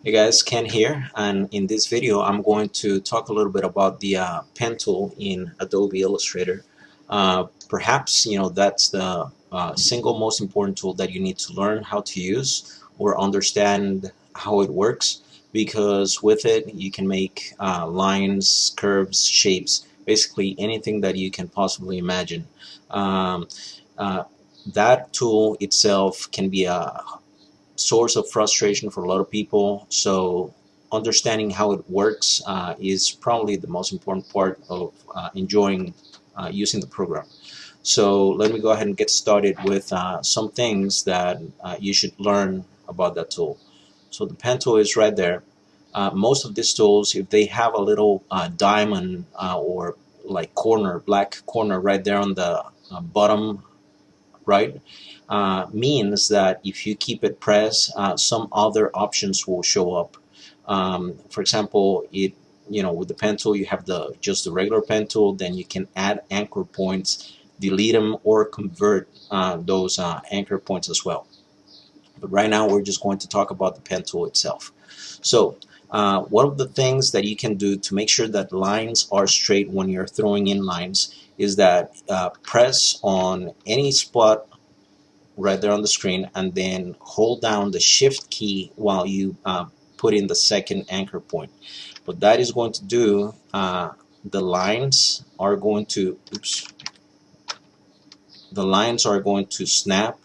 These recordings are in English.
Hey guys, Ken here, and in this video I'm going to talk a little bit about the pen tool in Adobe Illustrator. Perhaps that's the single most important tool that you need to learn how to use or understand how it works, because with it you can make lines, curves, shapes, basically anything that you can possibly imagine. Um, uh, that tool itself can be a source of frustration for a lot of people. So understanding how it works is probably the most important part of enjoying using the program. So let me go ahead and get started with some things that you should learn about that tool. So the pen tool is right there. Most of these tools, if they have a little diamond or like corner, black corner right there on the bottom right, means that if you keep it pressed, some other options will show up. For example, with the pen tool you have just the regular pen tool, then you can add anchor points, delete them, or convert those anchor points as well. But right now we're just going to talk about the pen tool itself. So one of the things that you can do to make sure that lines are straight when you're throwing in lines is that press on any spot right there on the screen and then hold down the shift key while you put in the second anchor point. What that is going to do, the lines are going to snap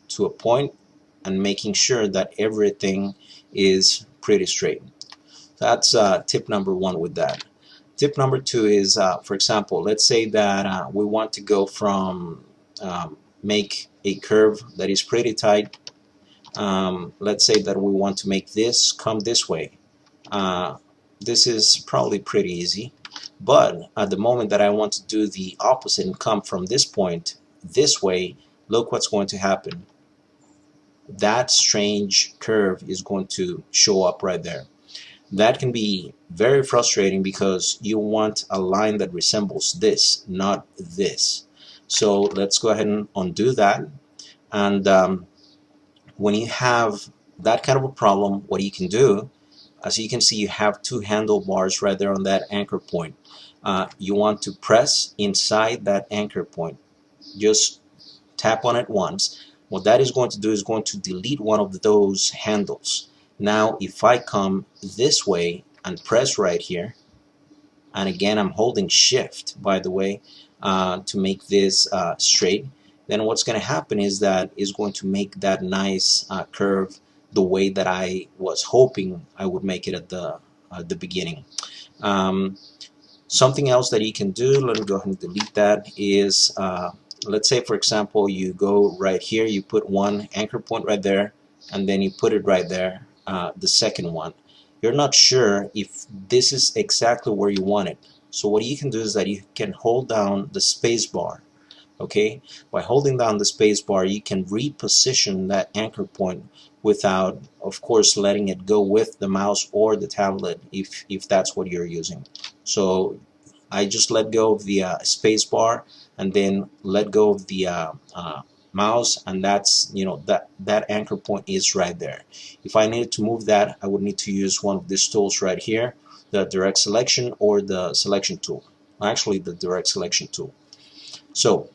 to a point, and making sure that everything is pretty straight. That's tip number one with that. Tip number two is, for example, let's say that we want to go from make a curve that is pretty tight. Let's say that we want to make this come this way. Uh, this is probably pretty easy, but at the moment that I want to do the opposite and come from this point this way, look what's going to happen. That strange curve is going to show up right there. That can be very frustrating because you want a line that resembles this, not this. So let's go ahead and undo that. And when you have that kind of a problem, what you can do, as you can see, you have two handlebars right there on that anchor point. You want to press inside that anchor point. Just tap on it once. What that is going to do is going to delete one of those handles. Now if I come this way and press right here, and again I'm holding shift, by the way, to make this straight, then what's going to happen is that is going to make that nice curve the way that I was hoping I would make it at the beginning. Um, Something else that you can do, let me go ahead and delete that, is let's say for example you go right here, you put one anchor point right there, and then you put it right there, the second one. You're not sure if this is exactly where you want it. So what you can do is that you can hold down the space bar. Okay, by holding down the space bar you can reposition that anchor point without, of course, letting it go with the mouse or the tablet if that's what you're using. So I just let go of the space bar and then let go of the mouse, and that's that anchor point is right there. If I needed to move that, I would need to use one of these tools right here, the direct selection or the selection tool. Actually the direct selection tool. So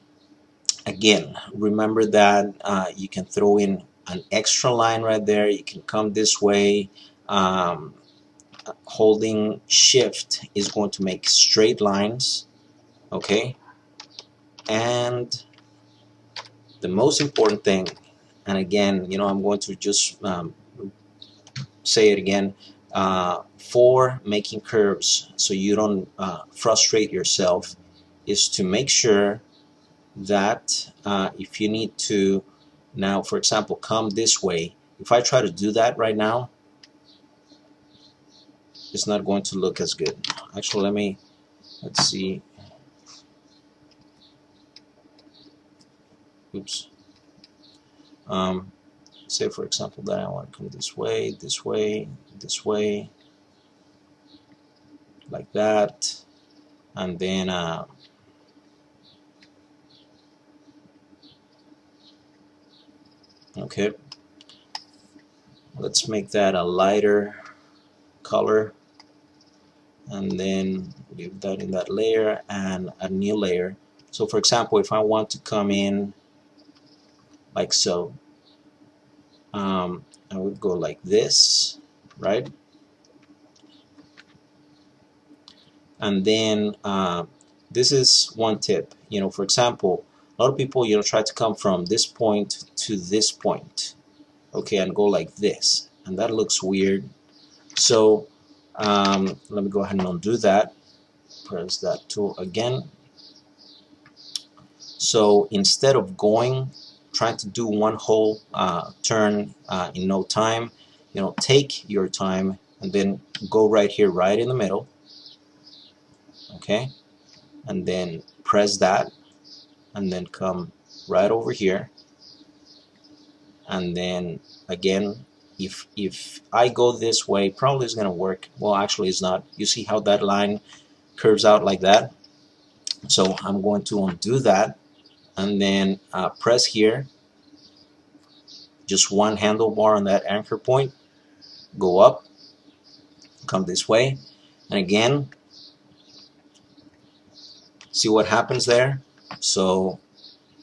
again, remember that you can throw in an extra line right there. You can come this way. Holding shift is going to make straight lines. Okay, and the most important thing, and again, I'm going to just say it again, for making curves so you don't frustrate yourself, is to make sure that if you need to now, for example, come this way, if I try to do that right now, it's not going to look as good. Actually, let's see. Oops. Say for example that I want to come this way, this way, this way, like that, and then okay, Let's make that a lighter color, and then leave that in that layer and a new layer. So for example, if I want to come in like so, I would go like this, right? And then this is one tip. For example, a lot of people try to come from this point to this point, okay, and go like this, and that looks weird. So let me go ahead and undo that. Press that tool again. So instead of trying to do one whole turn in no time, take your time and then go right here, right in the middle, okay, and then press that, and then come right over here, and then again, if I go this way, probably it's gonna work. Well, actually it's not. You see how that line curves out like that? So I'm going to undo that, and then press here, just one handlebar on that anchor point, go up, come this way, and again, see what happens there? So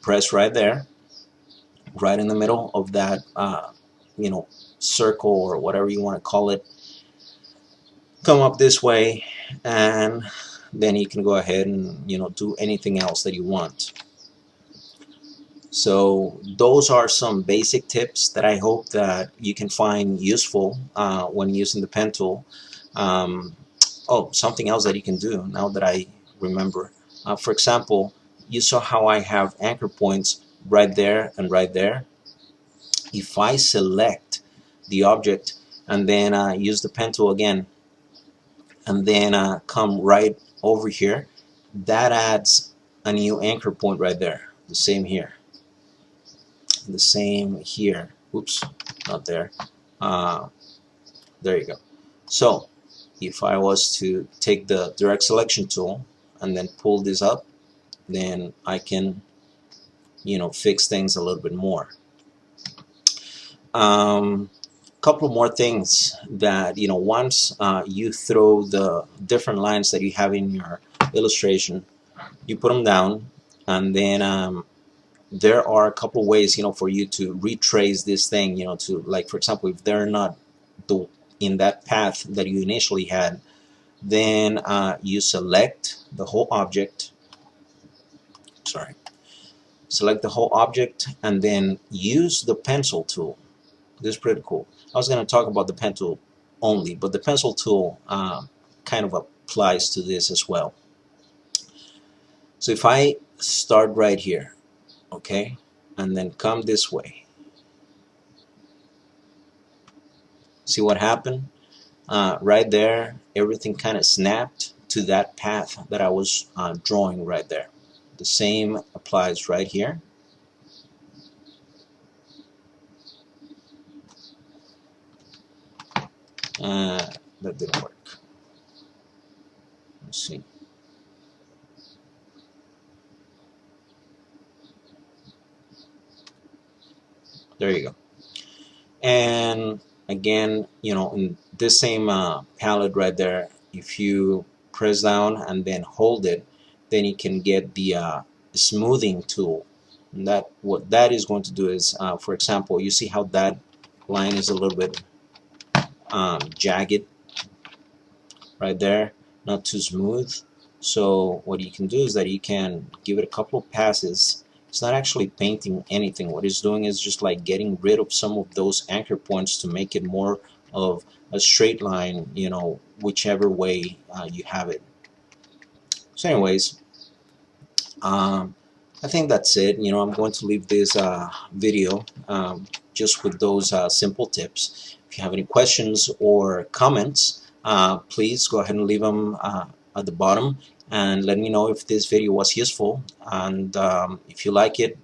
press right there, right in the middle of that circle or whatever you want to call it, come up this way, and then you can go ahead and do anything else that you want. So those are some basic tips that I hope that you can find useful when using the pen tool. Oh, something else that you can do now that I remember. For example, you saw how I have anchor points right there and right there. If I select the object and then use the pen tool again, and then come right over here, that adds a new anchor point right there. The same here. The same here. Oops, not there. There you go. So if I was to take the direct selection tool and then pull this up, then I can fix things a little bit more. Couple more things that once you throw the different lines that you have in your illustration, you put them down, and then there are a couple ways for you to retrace this thing, to, like, for example, if they're not in that path that you initially had, then you select the whole object, select the whole object, and then use the pencil tool. This is pretty cool. I was going to talk about the pen tool only, but the pencil tool kind of applies to this as well. So if I start right here, okay, and then come this way, see what happened? Right there, everything kind of snapped to that path that I was drawing right there. The same applies right here. That didn't work. Let's see. There you go. And again, in this same palette right there, if you press down and then hold it, then you can get the smoothing tool. And what that is going to do is, for example, you see how that line is a little bit jagged right there, not too smooth. So what you can do is that you can give it a couple of passes. It's not actually painting anything. What it's doing is just like getting rid of some of those anchor points to make it more of a straight line, whichever way you have it. So anyways, I think that's it. I'm going to leave this video just with those simple tips. If you have any questions or comments, please go ahead and leave them at the bottom, and let me know if this video was useful. And if you like it,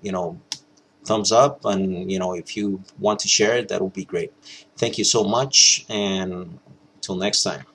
thumbs up, and if you want to share it, that would be great. Thank you so much, and until next time.